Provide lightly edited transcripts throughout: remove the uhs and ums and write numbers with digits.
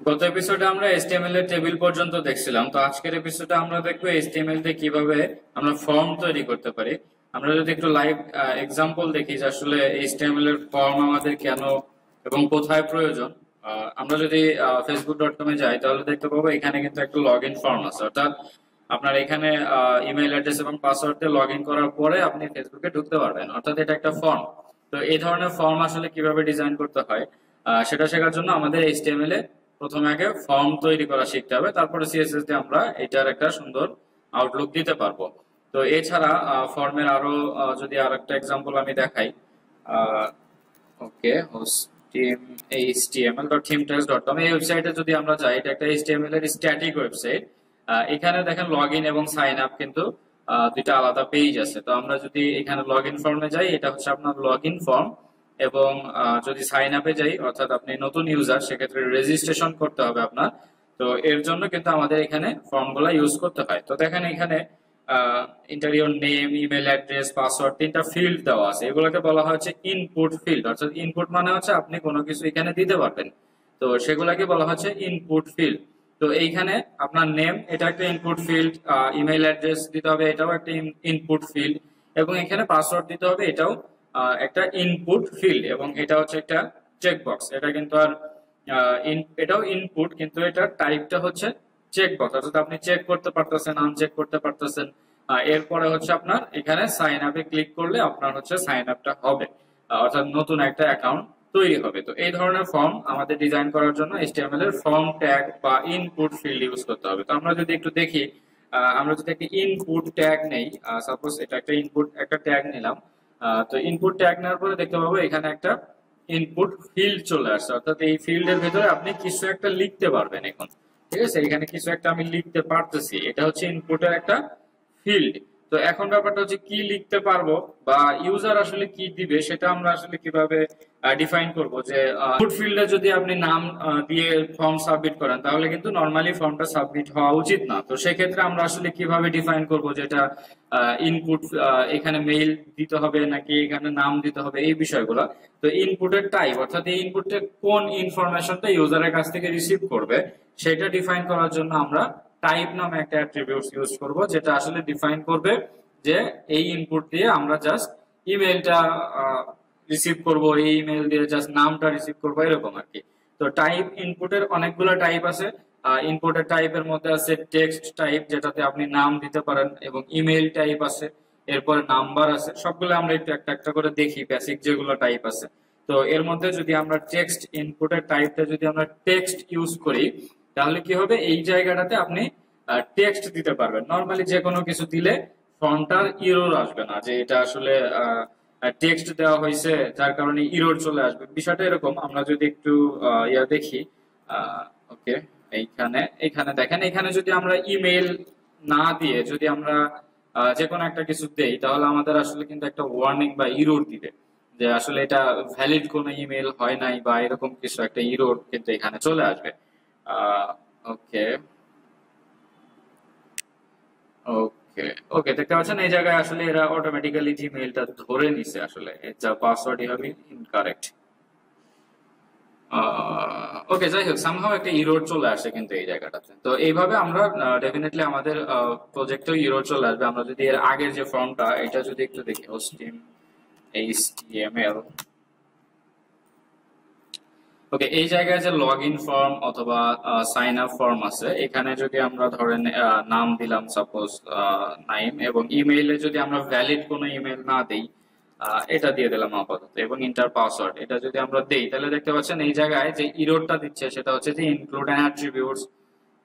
গত এপিসোডে আমরা HTML এর টেবিল পর্যন্ত দেখছিলাম। তো আজকের এপিসোডে আমরা দেখবো HTML দিয়ে কিভাবে আমরা ফর্ম তৈরি করতে পারি। আমরা যদি একটু লাইভ এক্সাম্পল দেখি যে আসলে HTML এর ফর্ম আমাদের কেন এবং কোথায় প্রয়োজন। আমরা যদি facebook.com এ যাই তাহলে দেখতে পাবো এখানে কিন্তু একটা লগ ইন ফর্ম আছে, অর্থাৎ আপনার এখানে ইমেল অ্যাড্রেস এবং পাসওয়ার্ড দিয়ে লগ ইন করার পরে আপনি ফেসবুকে ঢুকতে পারবেন, অর্থাৎ এটা একটা ফর্ম। তো এই ধরনের ফর্ম আসলে কিভাবে ডিজাইন করতে হয় সেটা শেখার জন্য আমাদের HTML এ প্রথমে আগে ফর্ম তৈরি করা শিখতে হবে, তারপরে সিএসএস দিয়ে আমরা এটার একটা সুন্দর আউটলুক দিতে পারবো। তো এছাড়া ফর্মের আরো যদি আর একটা এক্সাম্পল আমি দেখাই, ওকে, html.themetext.com এই ওয়েবসাইটে যদি আমরা যাই, এটা একটা HTML এর স্ট্যাটিক ওয়েবসাইট। এখানে দেখেন লগ ইন এবং সাইন আপ কিন্তু দুইটা আলাদা পেজ আছে। তো আমরা যদি এখানে লগ ইন ফর্মে যাই, এটা হচ্ছে আপনার লগ ইন ফর্ম, এবং যদি সাইন আপে যাই অর্থাৎ আপনি নতুন ইউজার, সেক্ষেত্রে রেজিস্ট্রেশন করতে হবে আপনার। তো এর জন্য কিন্তু আমাদের এখানে ফর্মগুলো ইউজ করতে হয়। তো দেখেন এখানে interior name, email address, password, তিনটা ফিল্ড দেওয়া আছে। এগুলোকে বলা হচ্ছে ইনপুট ফিল্ড, অর্থাৎ ইনপুট মানে হচ্ছে আপনি কোনো কিছু এখানে দিতে পারবেন। তো সেগুলাকে বলা হচ্ছে ইনপুট ফিল্ড। তো এইখানে আপনার নেম, এটা একটা ইনপুট ফিল্ড, ইমেল অ্যাড্রেস দিতে হবে, এটাও একটা ইনপুট ফিল্ড, এবং এখানে পাসওয়ার্ড দিতে হবে, এটাও একটা ইনপুট ফিল্ড, এবং এটা হচ্ছে একটা চেকবক্স। এটা কিন্তু আর এটাও ইনপুট, কিন্তু এটার টাইপটা হচ্ছে চেকবক্স, অর্থাৎ আপনি চেক করতে পারতেছেন, আনচেক করতে পারতেছেন। এরপরে হচ্ছে আপনার এখানে সাইন আপে ক্লিক করলে আপনার হচ্ছে সাইন আপটা হবে, অর্থাৎ নতুন একটা অ্যাকাউন্ট তৈরি হবে। তো এই ধরনের ফর্ম আমাদের ডিজাইন করার জন্য HTML এর ফর্ম ট্যাগ বা ইনপুট ফিল্ড ইউজ করতে হবে। তো আমরা যদি একটু দেখি, আমরা যদি একটা ইনপুট ট্যাগ নেই, সাপোজ এটা একটা ইনপুট একটা ট্যাগ নিলাম। তো ইনপুট ট্যাগ নেওয়ার পরে দেখতে পাবো এখানে একটা ইনপুট ফিল্ড চলে আসছে, অর্থাৎ এই ফিল্ডের ভেতরে আপনি কিছু একটা লিখতে পারবেন এখন। ঠিক আছে, এখানে কিছু একটা আমি লিখতে পারতেছি, এটা হচ্ছে ইনপুটের একটা ফিল্ড। তো এখন ব্যাপারটা হচ্ছে কি লিখতে পারবো বা ইউজার আসলে কি দিবে সেটা আমরা আসলে কিভাবে ডিফাইন করব। যে ইনপুট ফিল্ডে যদি আপনি নাম দিয়ে ফর্ম সাবমিট করেন, তাহলে কিন্তু নরমালি ফর্মটা সাবমিট হওয়া উচিত না। তো সেক্ষেত্রে আমরা আসলে কিভাবে ডিফাইন করব যেটা ইনপুট, এখানে মেইল দিতে হবে নাকি এখানে নাম দিতে হবে, এই বিষয়গুলো। তো ইনপুটের টাইপ, অর্থাৎ এই ইনপুটে কোন ইনফরমেশনটা ইউজারের কাছ থেকে রিসিভ করবে, সেটা ডিফাইন করার জন্য আমরা টাইপ নামে একটা অ্যাট্রিবিউটস ইউজ করব, যেটা আসলে ডিফাইন করবে যে এই ইনপুট দিয়ে আমরা জাস্ট ইমেলটা রিসিভ করব, এই ইমেল দিয়ে জাস্ট নামটা রিসিভ করব, এরকম আর কি। তো টাইপ, ইনপুটের অনেকগুলো টাইপ আছে। ইনপুটের টাইপের মধ্যে আছে টেক্সট টাইপ, যেটাতে আপনি নাম দিতে পারেন, এবং ইমেল টাইপ আছে, এরপরে নাম্বার আছে। সবগুলো আমরা একটু একটা একটা করে দেখি, বেসিক যেগুলো টাইপ আছে। তো এর মধ্যে যদি আমরা টেক্সট, ইনপুটের টাইপটা যদি আমরা টেক্সট ইউজ করি, তাহলে কি হবে, এই জায়গাটাতে আপনি টেক্সট দিতে পারবেন। নর্মালি যে কোনো কিছু দিলে ফন্টটার ইরর আসবে না, যে এটা আসলে টেক্সট দেওয়া হয়েছে যার কারণে ইরর চলে আসবে, বিষয়টা এরকম। আমরা যদি একটু ইয়া দেখি, ওকে, এইখানে এখানে দেখেন, এখানে যদি আমরা ইমেল না দিয়ে যদি আমরা যে কোনো একটা কিছু দেই, তাহলে আমাদের আসলে কিন্তু একটা ওয়ার্নিং বা ইরর দিবে যে আসলে এটা ভ্যালিড কোনো ইমেল হয় নাই, বা এরকম কিছু একটা ইরর কিন্তু এখানে চলে আসবে। ওকে, ওকে, ওকে, দেখতে পাচ্ছেন এই জায়গায় আসলে এরা অটোমেটিক্যালি জিমেইলটা ধরে নিছে, আসলে যা পাসওয়ার্ড হবে ইনকারেক্ট। ওকে, যাই হোক, সামহাও একটা ইরর চলে আসে কিন্তু এই জায়গাটাতে। তো এইভাবে আমরা ডেফিনেটলি আমাদের প্রজেক্টেও ইরর চলে আসবে। আমরা যদি এর আগের যে ফর্মটা, এটা যদি একটু দেখি, HTML, ওকে, এই জায়গায় যে লগ ইন ফর্ম অথবা সাইন আপ ফর্ম আছে, এখানে যদি আমরা ধরেন নাম দিলাম সাপোজ নাইম, এবং ইমেইলে যদি আমরা ভ্যালিড কোনো ইমেল না দেই, এটা দিয়ে দিলাম আপাতত, এবং ইন্টার পাসওয়ার্ড এটা যদি আমরা দেই, তাহলে দেখতে পাচ্ছেন এই জায়গায় যে ইররটা দিচ্ছে সেটা হচ্ছে যে ইনক্লুড অ্যান অ্যাট্রিবিউটস,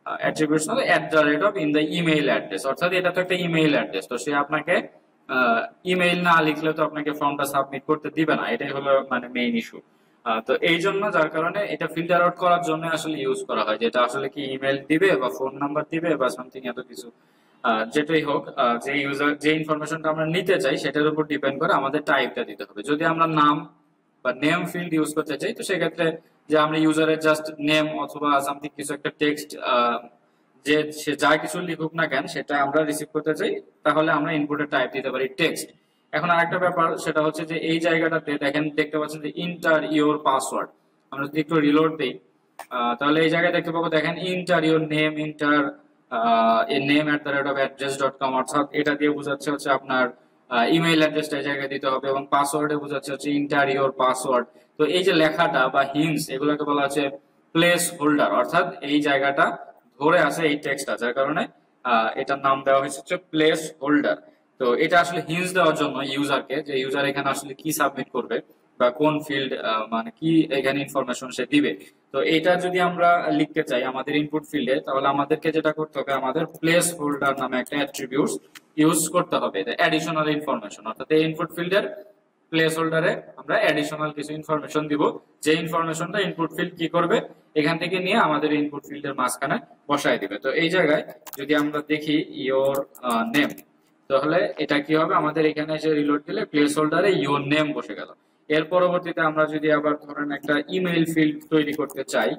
অ্যাট্রিবিউটস মানে at the rate of in the email address, অর্থাৎ এটা তো একটা ইমেইল অ্যাড্রেস। তো সে আপনাকে ইমেইল না লিখলে তো আপনাকে ফর্মটা সাবমিট করতে দিবে না, এটাই হলো মানে মেইন ইস্যু। তো এই জন্য, যার কারণে এটা ফিল্টার আউট করার জন্য আসলে ইউজ করা হয়, যেটা আসলে কি ইমেল দিবে বা ফোন নাম্বার দিবে বা সামথিং এত কিছু। যেটাই হোক, যে ইউজার যে ইনফরমেশনটা আমরা নিতে চাই সেটার উপর ডিপেন্ড করে আমাদের টাইপটা দিতে হবে। যদি আমরা নাম বা নেম ফিল্ড ইউজ করতে চাই, তো সেক্ষেত্রে যে আমরা ইউজারের জাস্ট নেম অথবা সামথিং কিছু একটা টেক্সট, যে সে যা কিছু লিখুক না কেন সেটা আমরা রিসিভ করতে চাই, তাহলে আমরা ইনপুটের টাইপ দিতে পারি টেক্সট। এখন আরেকটা ব্যাপার, সেটা হচ্ছে যে এই জায়গাটাতে দেখেন, দেখতে পাচ্ছেন যে ইন্টার ইওর পাসওয়ার্ড। আমরা যদি একটু রিলোড দিই, তাহলে এই জায়গায় দেখতে পাবো, দেখেন inter your name, inter name@address.com, অর্থাৎ এটা দিয়ে বোঝাচ্ছে হচ্ছে আপনার ইমেইল অ্যাড্রেসটা এই জায়গায় দিতে হবে, এবং পাসওয়ার্ডে বোঝাচ্ছে হচ্ছে ইন্টার ইউর পাসওয়ার্ড। তো এই যে লেখাটা বা হিন্টস, এগুলোকে বলা হচ্ছে প্লেস হোল্ডার, অর্থাৎ এই জায়গাটা ধরে আছে এই টেক্সটটা, যার কারণে এটার নাম দেওয়া হয়েছে হচ্ছে প্লেস হোল্ডার। তো এটা আসলে হিন্টস দেওয়ার জন্য ইউজারকে, যে ইউজার এখানে আসলে কি সাবমিট করবে বা কোন ফিল্ড, মানে কি এখানে ইনফরমেশন সে দিবে। তো এটা যদি আমরা লিখতে চাই আমাদের ইনপুট ফিল্ডে, তাহলে আমাদেরকে যেটা করতে হবে, আমাদের প্লেস হোল্ডার নামে একটা অ্যাট্রিবিউটস ইউজ করতে হবে, অ্যাডিশনাল ইনফরমেশন, অর্থাৎ এই ইনপুট ফিল্ডের প্লেস হোল্ডারে আমরা অ্যাডিশনাল কিছু ইনফরমেশন দিব, যে ইনফরমেশনটা ইনপুট ফিল্ড কি করবে, এখান থেকে নিয়ে আমাদের ইনপুট ফিল্ডের মাঝখানে বসায় দিবে। তো এই জায়গায় যদি আমরা দেখি ইওর নেম, তাহলে এটা কি হবে, আমাদের এখানে এসে রিলোড দিলে প্লেস হোল্ডারে ইওর নেম বসে গেল। এর পরবর্তীতে আমরা যদি আবার ধরেন একটা ইমেইল ফিল্ড তৈরি করতে চাই,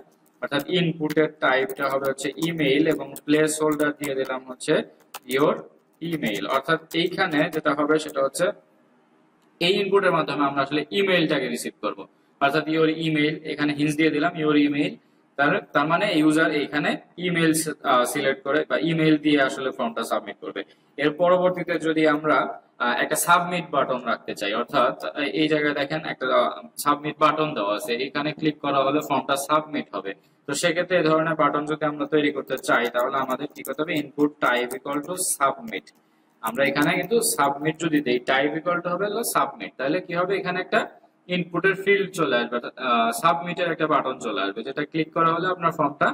অর্থাৎ ইনপুটের টাইপটা হবে হচ্ছে ইমেইল, এবং প্লেস হোল্ডার দিয়ে দিলাম হচ্ছে ইওর ইমেইল, অর্থাৎ এইখানে যেটা হবে সেটা হচ্ছে এই ইনপুটের মাধ্যমে আমরা আসলে ইমেইলটাকে রিসিভ করব, অর্থাৎ ইওর ইমেইল, এখানে হিন্টস দিয়ে দিলাম ইওর ইমেইল, তার মানে ইউজার এখানে ইমেইল সিলেক্ট করে বা ইমেইল দিয়ে আসলে ফর্মটা সাবমিট করবে। এর পরবর্তীতে যদি আমরা একটা সাবমিট বাটন রাখতে চাই, অর্থাৎ এই জায়গায় দেখেন একটা সাবমিট বাটন দেওয়া আছে, এখানে ক্লিক করা হলে ফর্মটা সাবমিট হবে। তো সেক্ষেত্রে এই ধরনের বাটন যদি আমরা তৈরি করতে চাই, তাহলে আমাদের কি করতে হবে, input type equal to submit. আমরা এখানে কিন্তু সাবমিট যদি দেই, টাইপ ইকুয়াল টু হবে সাবমিট, তাহলে কি হবে, এখানে একটা ইনপুটের ফিল্ড চলে আসবে, সাবমিটের একটা বাটন চলে আসবে, যেটা ক্লিক করা হলে আপনার ফর্মটা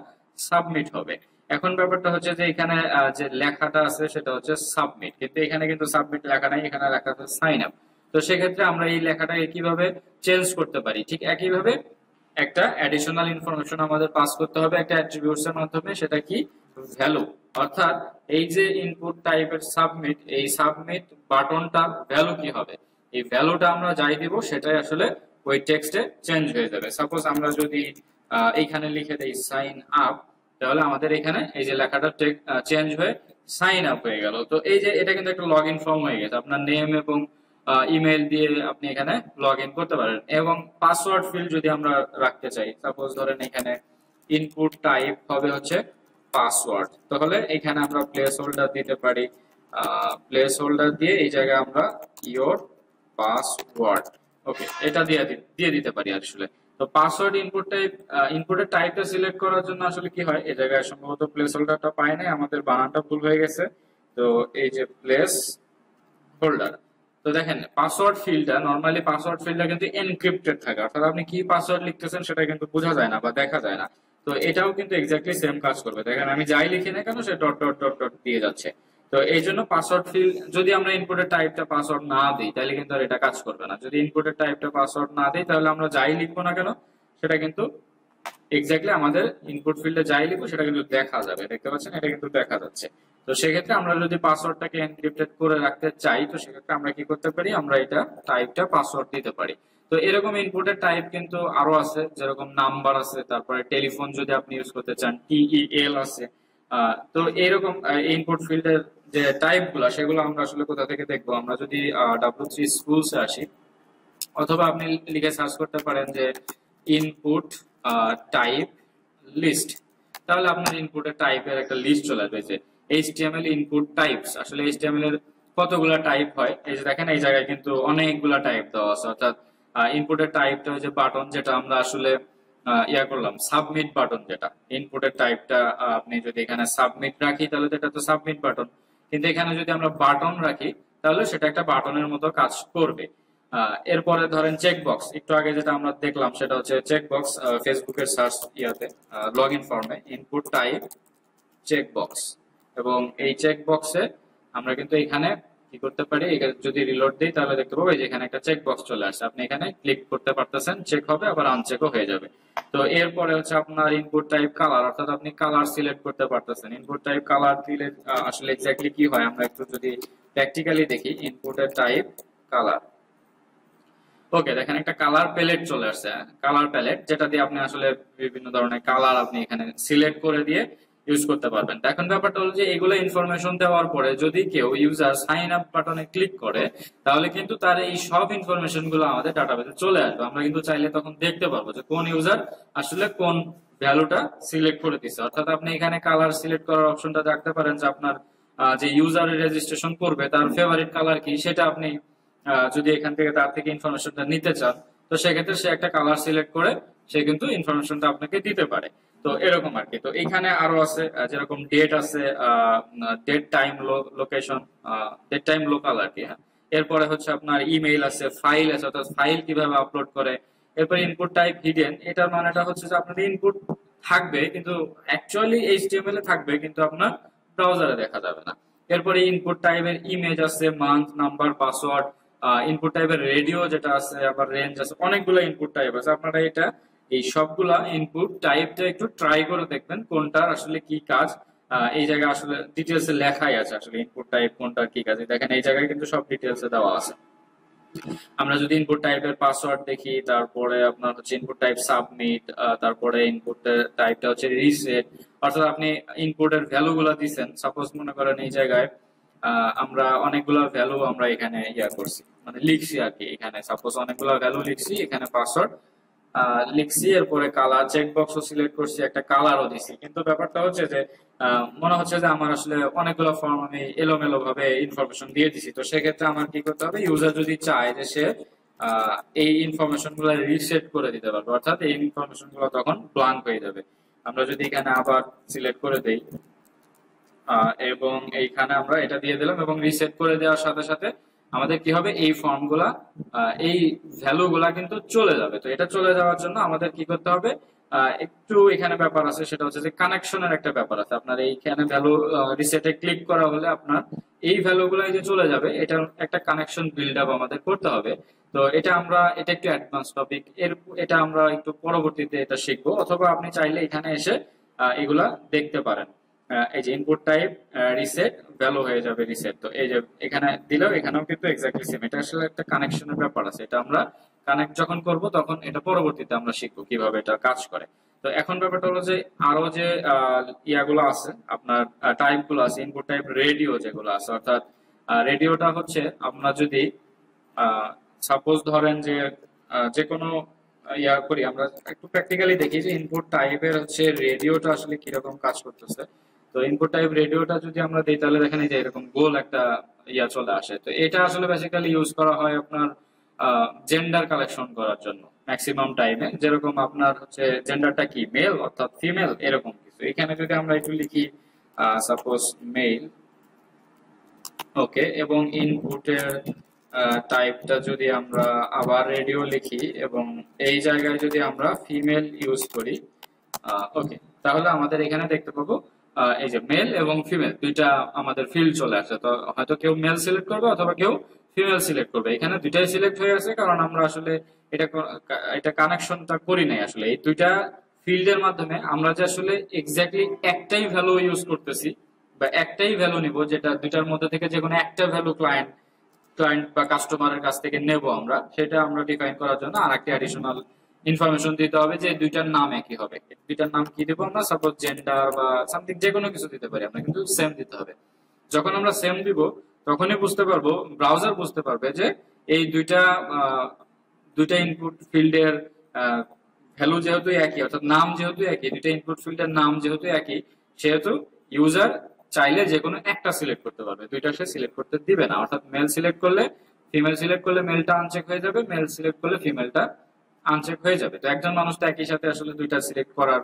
সাবমিট হবে। এখন ব্যাপারটা হচ্ছে যে এখানে যে লেখাটা আছে সেটা হচ্ছে সাবমিট, কিন্তু এখানে কিন্তু সাবমিট লেখা নাই, এখানে লেখা আছে সাইন আপ। তো সেক্ষেত্রে আমরা এই লেখাটাকে কিভাবে চেঞ্জ করতে পারি, ঠিক একইভাবে একটা অ্যাডিশনাল ইনফরমেশন আমাদের পাস করতে হবে একটা অ্যাট্রিবিউটস এর মাধ্যমে, সেটা কি, ভ্যালু। অর্থাৎ এই যে ইনপুট টাইপের সাবমিট, এই সাবমিট বাটনটা ভ্যালু কি হবে, এই ভ্যালুটা আমরা যাই দিব সেটাই আসলে ওই টেক্সটে চেঞ্জ হয়ে যাবে। সাপোজ আমরা যদি এইখানে লিখে দেই সাইন আপ, তাহলে আমাদের এখানে এই যে লেখাটা চেঞ্জ হয়ে সাইন আপ হয়ে গেল। তো এই যে এটা কিন্তু একটা লগ ইন ফর্ম হয়ে গেছে, আপনার নেম এবং ইমেল দিয়ে আপনি এখানে লগ ইন করতে পারেন। এবং পাসওয়ার্ড ফিল্ড যদি আমরা রাখতে চাই, সাপোজ ধরেন এখানে ইনপুট টাইপ হবে হচ্ছে পাসওয়ার্ড, তাহলে এখানে আমরা প্লেস হোল্ডার দিতে পারি, প্লেস হোল্ডার দিয়ে এই জায়গায় আমরা ইওর পাসওয়ার্ড, ওকে, এটা দিয়ে দিতে পারি আসলে। তো পাসওয়ার্ড ইনপুট টাইপ, ইনপুটের টাইপটা সিলেক্ট করার জন্য আসলে কি হয়, এই জায়গায় সম্ভবত প্লেস হোল্ডারটা পাই নাই, আমাদের বানানটা ভুল হয়ে গেছে। তো এই যে প্লেস হোল্ডার, তো দেখেন পাসওয়ার্ড ফিল্ডটা, নরমালি পাসওয়ার্ড ফিল্ডটা কিন্তু এনক্রিপ্টেড থাকে, অর্থাৎ আপনি কি পাসওয়ার্ড লিখতেছেন সেটা কিন্তু বোঝা যায় না বা দেখা যায় না। তো এটাও কিন্তু এক্স্যাক্টলি সেম কাজ করবে, দেখেন আমি যাই লিখি না কেন সে ডট ডট ডট ডট দিয়ে যাচ্ছে। তো এই জন্য পাসওয়ার্ড ফিল্ড যদি আমরা ইনপুটের টাইপটা পাসওয়ার্ড না দিই, তাহলে কিন্তু আর এটা কাজ করবে না। যদি ইনপুটের টাইপটা পাসওয়ার্ড না দিই, তাহলে আমরা যাই লিখবো না কেন সেটা কিন্তু এক্স্যাক্টলি আমাদের ইনপুট ফিল্ডে যাই লিখবো সেটা কিন্তু দেখা যাবে, দেখতে পাচ্ছেন এটা কিন্তু দেখা যাচ্ছে। তো সেক্ষেত্রে আমরা যদি পাসওয়ার্ডটাকে এনক্রিপ্টেড করে রাখতে চাই, তো সেক্ষেত্রে আমরা কি করতে পারি, আমরা এটা টাইপটা পাসওয়ার্ড দিতে পারি। তো এরকম ইনপুটের টাইপ কিন্তু আরো আছে, যেরকম নাম্বার আছে, তারপরে টেলিফোন যদি আপনি ইউজ করতে চান TEL আছে। তো এরকম ইনপুট ফিল্ডের যে টাইপ গুলা, সেগুলো আমরা আসলে কোথা থেকে দেখবো, আমরা যদি W3 স্কুলসে আসি, অথবা আপনি লিখে সার্চ করতে পারেন যে ইনপুট টাইপ লিস্ট, তাহলে আপনার ইনপুটের টাইপের একটা লিস্ট চলে আসবে, যে HTML ইনপুট টাইপস, আসলে HTML এর কতগুলা টাইপ হয়, এই যে দেখেন এই জায়গায় কিন্তু অনেকগুলা টাইপ দেওয়া আছে। অর্থাৎ ইনপুটের টাইপটা হচ্ছে বাটন, যেটা আমরা আসলে ইয়া করলাম সাবমিট বাটন, যেটা ইনপুটের টাইপটা আপনি যদি এখানে সাবমিট রাখি তাহলে এটা তো সাবমিট বাটন, কিন্তু এখানে যদি আমরা বাটন রাখি তাহলে সেটা একটা বাটনের মতো কাজ করবে। এরপরে ধরেন চেকবক্স, একটু আগে যেটা আমরা দেখলাম সেটা হচ্ছে চেকবক্স, ফেসবুকের সার্চ ইয়াতে লগ ইন ফর্মে ইনপুট টাইপ চেকবক্স, এবং এই চেকবক্সে আমরা কিন্তু এখানে কি করতে পারি, যদি রিলোড দিই তাহলে দেখতে পাবো যে এখানে একটা চেকবক্স চলে আসছে, আপনি এখানে ক্লিক করতে পারতেছেন, চেক হবে আবার আনচেকও হয়ে যাবে। তো এরপরে হচ্ছে আপনার ইনপুট টাইপ কালার, অর্থাৎ আপনি কালার সিলেক্ট করতে পারতেছেন। ইনপুট টাইপ কালার দিলে আসলে এক্স্যাক্টলি কি হয় আমরা একটু যদি প্র্যাকটিক্যালি দেখি, ইনপুটের টাইপ কালার, ওকে, দেখেন একটা কালার প্যালেট চলে আসছে, কালার প্যালেট, যেটা দিয়ে আপনি আসলে বিভিন্ন ধরনের কালার আপনি এখানে সিলেক্ট করে দিয়ে ইউজ করতে পারবেন। এখন ব্যাপারটা হলো যে এগুলো ইনফরমেশন দেওয়ার পরে যদি কেউ ইউজার সাইন আপ বাটনে ক্লিক করে, তাহলে কিন্তু তার এই সব ইনফরমেশন গুলো আমাদের ডাটাবেসে চলে আসবে। আমরা কিন্তু চাইলে তখন দেখতে পারবো যে কোন ইউজার আসলে কোন ভ্যালুটা সিলেক্ট করে দিচ্ছে। অর্থাৎ আপনি এখানে কালার সিলেক্ট করার অপশনটা রাখতে পারেন যে আপনার যে ইউজার রেজিস্ট্রেশন করবে তার ফেভারিট কালার কি, সেটা আপনি যদি এখান থেকে তার থেকে ইনফরমেশনটা নিতে চান, তো সেক্ষেত্রে সে একটা কালার সিলেক্ট করে সে কিন্তু ইনফরমেশনটা আপনাকে দিতে পারে। তো এরকম আর কি। তো এখানে আরো আছে যেরকম ডেট আছে, date time location, date time local আর কি। হ্যাঁ, এরপরে হচ্ছে আপনার ইমেইল আছে, ফাইল আছে, অর্থাৎ ফাইল কিভাবে আপলোড করে। এরপর ইনপুট টাইপ হিডেন, এটার মানেটা হচ্ছে যে আপনার ইনপুট থাকবে কিন্তু অ্যাকচুয়ালি এইচটিএমএল এ থাকবে কিন্তু আপনার ব্রাউজারে দেখা যাবে না। এরপরে ইনপুট টাইপের ইমেজ আছে, মান্থ, নাম্বার, পাসওয়ার্ড, ইনপুট টাইপের রেডিও যেটা আছে, আবার রেঞ্জ আছে, অনেকগুলো ইনপুট টাইপ আছে। আপনারা এটা এই সবগুলা ইনপুট টাইপটা একটু ট্রাই করে দেখবেন কোনটার আসলে কি কাজ। এই জায়গায় আসলে ডিটেলস এ লেখাই আছে আসলে ইনপুট টাইপ কোনটার কি কাজ, দেখেন এই জায়গায় কিন্তু সব ডিটেলস এ দেওয়া আছে। আমরা যদি ইনপুট টাইপের পাসওয়ার্ড দেখি, তারপরে আপনার হচ্ছে ইনপুট টাইপ সাবমিট, তারপরে ইনপুট টাইপটা হচ্ছে রিসেট, অর্থাৎ আপনি ইনপুটের ভ্যালু গুলা দিচ্ছেন। সাপোজ মনে করেন এই জায়গায় আমরা অনেকগুলো ভ্যালু আমরা এখানে করছি, মানে লিখছি আর কি। এখানে সাপোজ অনেকগুলো ভ্যালু লিখছি, এখানে পাসওয়ার্ড লিখছি, এরপরে কালার চেকবক্স সিলেক্ট করছি, একটা কালারও দিছি। কিন্তু ব্যাপারটা হচ্ছে যে মনে হচ্ছে যে আমার আসলে অনেকগুলো ফর্ম আমি এলোমেলো ভাবে ইনফরমেশন দিয়ে দিছি। তো সেক্ষেত্রে আমার কি করতে হবে, ইউজার যদি চায় যে সে এই ইনফরমেশন গুলো রিসেট করে দিতে পারবে, অর্থাৎ এই ইনফরমেশন গুলো তখন ব্লাঙ্ক হয়ে যাবে। আমরা যদি এখানে আবার সিলেক্ট করে দেই এবং এইখানে আমরা এটা দিয়ে দিলাম এবং রিসেট করে দেওয়ার সাথে সাথে আমাদের কি হবে, এই ফর্ম গুলা এই ভ্যালু গুলা কিন্তু চলে যাবে। তো এটা চলে যাওয়ার জন্য আমাদের কি করতে হবে, একটু এখানে ব্যাপার আছে, সেটা হচ্ছে যে কানেকশনের একটা ব্যাপার আছে। আপনার এইখানে ভ্যালু রিসেটে ক্লিক করা হলে আপনার এই ভ্যালু গুলাই যে চলে যাবে, এটার একটা কানেকশন বিল্ড আপ আমাদের করতে হবে। তো এটা একটু অ্যাডভান্স টপিক, এটা আমরা একটু পরবর্তীতে এটা শিখবো, অথবা আপনি চাইলে এখানে এসে এগুলা দেখতে পারেন। এই যে ইনপুট টাইপ রিসেট, ভ্যালু হয়ে যাবে রিসেট। তো এই যে এখানে দিলেও এখানেও কিন্তু এক্স্যাক্টলি সেম। এটা আসলে একটা কানেকশনের ব্যাপার আছে, এটা আমরা কানেক্ট যখন করব তখন এটা পরবর্তীতে আমরা শিখবো কিভাবে এটা কাজ করে। তো এখন ব্যাপারটা হলো যে আরো যে ইয়াগুলো আছে আপনার টাইপ গুলো আছে, ইনপুট টাইপ রেডিও যেগুলো আছে, অর্থাৎ রেডিওটা হচ্ছে আমরা যদি সাপোজ ধরেন যে যে কোনো করি, আমরা একটু প্র্যাকটিক্যালি দেখি যে ইনপুট টাইপের হচ্ছে রেডিওটা আসলে কিরকম কাজ করতেছে। তো ইনপুট টাইপ রেডিওটা যদি আমরা দিই তাহলে দেখেন যে এরকম গোল একটা চলে আসে। তো এটা আসলে বেসিক্যালি ইউজ করা হয় আপনার জেন্ডার কালেকশন করার জন্য ম্যাক্সিমাম টাইমে। যেরকম আপনার হচ্ছে জেন্ডারটা কি, মেল অর্থাৎ ফিমেল, এরকম কিছু। এখানে যদি আমরা একটু লিখি সাপোজ মেল, ওকে, এবং ইনপুটের টাইপটা যদি আমরা আবার রেডিও লিখি এবং এই জায়গায় যদি আমরা ফিমেল ইউজ করি, ওকে, তাহলে আমাদের এখানে দেখতে পাবো এই যে মেল এবং ফিমেল দুইটা আমাদের ফিল্ড চলে আসে। তো হয়তো কেউ মেল সিলেক্ট করবে অথবা কেউ ফিমেল সিলেক্ট করবে। এখানে দুইটাই সিলেক্ট হয়ে আছে কারণ আমরা আসলে এটা কানেকশনটা করি নাই। আসলে এই দুইটা ফিল্ডের মাধ্যমে আমরা যে আসলে এক্স্যাক্টলি একটাই ভ্যালু ইউজ করতেছি বা একটাই ভ্যালু নিব, যেটা দুইটার মধ্যে থেকে যে কোনো একটা ভ্যালু ক্লায়েন্ট বা কাস্টমারের কাছ থেকে নেব আমরা, সেটা আমরা ডিফাইন করার জন্য আর একটা অ্যাডিশনাল ইনফরমেশন দিতে হবে যে দুইটার নাম একই হবে। দুইটার নাম কি দিব আমরা, সাপোজ জেন্ডার বা সামথিং যে কোনো কিছু দিতে পারি আমরা, কিন্তু সেম দিতে হবে। যখন আমরা সেম দিব তখনই বুঝতে পারবো, ব্রাউজার বুঝতে পারবে যে এই দুইটা ইনপুট ফিল্ডের ভ্যালু যেহেতু একই, অর্থাৎ নাম যেহেতু একই, দুইটা ইনপুট ফিল্ডের নাম যেহেতু একই, সেহেতু ইউজার চাইলে যে কোনো একটা সিলেক্ট করতে পারবে, দুইটা সে সিলেক্ট করতে দিবে না। অর্থাৎ মেল সিলেক্ট করলে ফিমেল সিলেক্ট করলে মেলটা আনচেক হয়ে যাবে, মেল সিলেক্ট করলে ফিমেলটা আনচেক হয়ে যাবে। তো একজন মানুষ তো একই সাথে আসলে দুইটা সিলেক্ট করার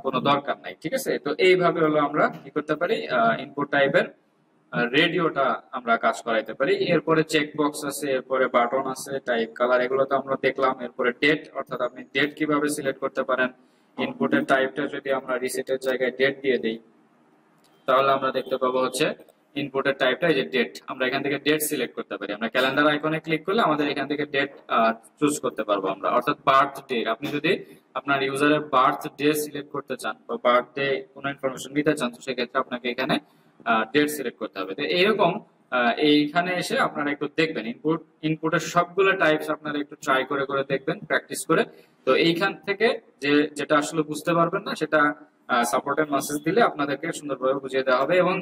কোনো দরকার নাই, ঠিক আছে। তো এইভাবে হলো আমরা কি করতে পারি, ইনপুট টাইপের রেডিওটা আমরা কাজ করাইতে পারি। এরপরে চেক বক্স আছে, এরপরে বাটন আছে, টাইপ কালার, এগুলো তো আমরা দেখলাম। এরপরে ডেট, অর্থাৎ আপনি ডেট কিভাবে সিলেক্ট করতে পারেন। ইনপুটের টাইপটা যদি আমরা রিসেটের জায়গায় ডেট দিয়ে দিই তাহলে আমরা দেখতে পাবো হচ্ছে ইনপুটের টাইপটা এই যে ডেট। আমরা এখান থেকে ডেট সিলেক্ট করতে পারি। আমরা ক্যালেন্ডার আইকনে ক্লিক করলে আমাদের এখান থেকে ডেট চুজ করতে পারবো আমরা, অর্থাৎ বার্থ ডে। আপনি যদি আপনার ইউজারের বার্থ ডে সিলেক্ট করতে চান বা বার্থ ডে কোনো ইনফরমেশন নিতে চান, তো সেক্ষেত্রে আপনাকে এখানে ডেট সিলেক্ট করতে হবে। তো এইরকম এইখানে এসে আপনারা একটু দেখবেন ইনপুটের সবগুলো টাইপস আপনারা একটু ট্রাই করে করে দেখবেন, প্র্যাকটিস করে। তো এইখান থেকে যেটা আসলে বুঝতে পারবেন না সেটা সাপোর্টের মেসেজ দিলে আপনাদেরকে সুন্দরভাবে বুঝিয়ে দেওয়া হবে। এবং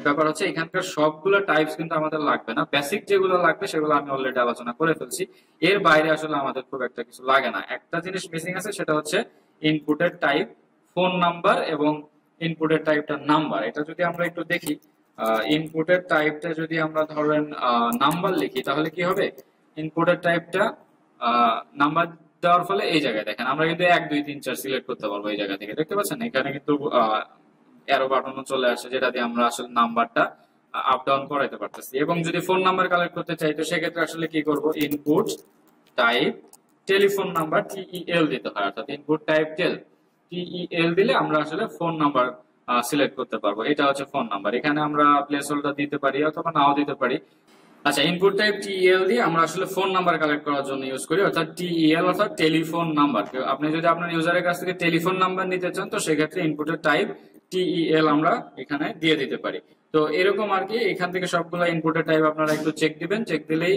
ব্যাপার হচ্ছে এখানকার সবগুলো টাইপস কিন্তু আমাদের লাগবে না, বেসিক যেগুলো লাগবে সেগুলো আমি অলরেডি আলোচনা করে ফেলছি। এর বাইরে আসলে আমাদের খুব একটা কিছু লাগে না। একটা জিনিস মিসিং আছে, সেটা হচ্ছে ইনপুটের টাইপ ফোন নাম্বার এবং ইনপুটের টাইপটা নাম্বার। এটা যদি আমরা একটু দেখি, ইনপুটের টাইপটা যদি আমরা ধরেন নাম্বার লিখি তাহলে কি হবে, ইনপুটের টাইপটা নাম্বার দেওয়ার ফলে এই জায়গায় দেখেন আমরা কিন্তু 1 2 3 4 সিলেক্ট করতে পারবো। এই জায়গা থেকে দেখতে পাচ্ছেন এখানে কিন্তু অ্যারো বাটনও চলে আসে, যেটা দিয়ে আমরা আসলে নাম্বারটা আপ ডাউন করাইতে পারতেছি। এবং যদি ফোন নাম্বার কালেক্ট করতে চাই তো সেক্ষেত্রে আসলে কি করব, input type telephone number TEL দিতে হয়, অর্থাৎ ইনপুট টাইপ টিইএল দিলে আমরা আসলে ফোন নাম্বার সিলেক্ট করতে পারবো। এটা হচ্ছে ফোন নাম্বার। এখানে আমরা প্লেস হোল্ডার দিতে পারি অথবা নাও দিতে পারি। আচ্ছা, ইনপুট টাইপ টিইএল দিয়ে আমরা আসলে ফোন নাম্বার কালেক্ট করার জন্য ইউজ করি, অর্থাৎ টিইএল অর্থাৎ টেলিফোন নাম্বার। আপনি যদি আপনার ইউজারের কাছ থেকে টেলিফোন নাম্বার নিতে চান তো সেক্ষেত্রে ইনপুটের টাইপ টিইএল আমরা এখানে দিয়ে দিতে পারি। তো এরকম আর কি, এখান থেকে সবগুলো ইনপুটের টাইপ আপনারা একটু চেক দিবেন, চেক দিলেই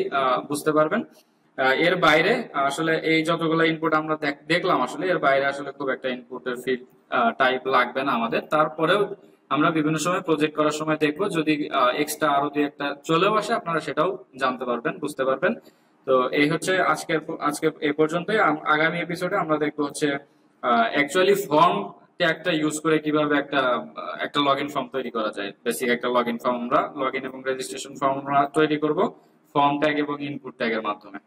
বুঝতে পারবেন। এর বাইরে আসলে এই যতগুলো ইনপুট আমরা দেখলাম আসলে এর বাইরে আসলে খুব একটা ইনপুটের ফিল্ড টাইপ লাগবে না আমাদের। তারপরেও আমরা বিভিন্ন সময় প্রজেক্ট করার সময় দেখবো, যদি এক্সট্রা আরো দুই একটা চলেও আসে আপনারা সেটাও জানতে পারবেন, বুঝতে পারবেন। তো এই হচ্ছে আজকে এই পর্যন্তই। আগামী এপিসোডে আমরা দেখবো হচ্ছে অ্যাকচুয়ালি ফর্ম ট্যাগটা ইউজ করে কিভাবে একটা লগ ইন ফর্ম তৈরি করা যায়। বেসিক একটা লগ ইন ফর্ম আমরা লগ ইন এবং রেজিস্ট্রেশন ফর্ম আমরা তৈরি করব ফর্ম ট্যাগ এবং ইনপুট ট্যাগের মাধ্যমে।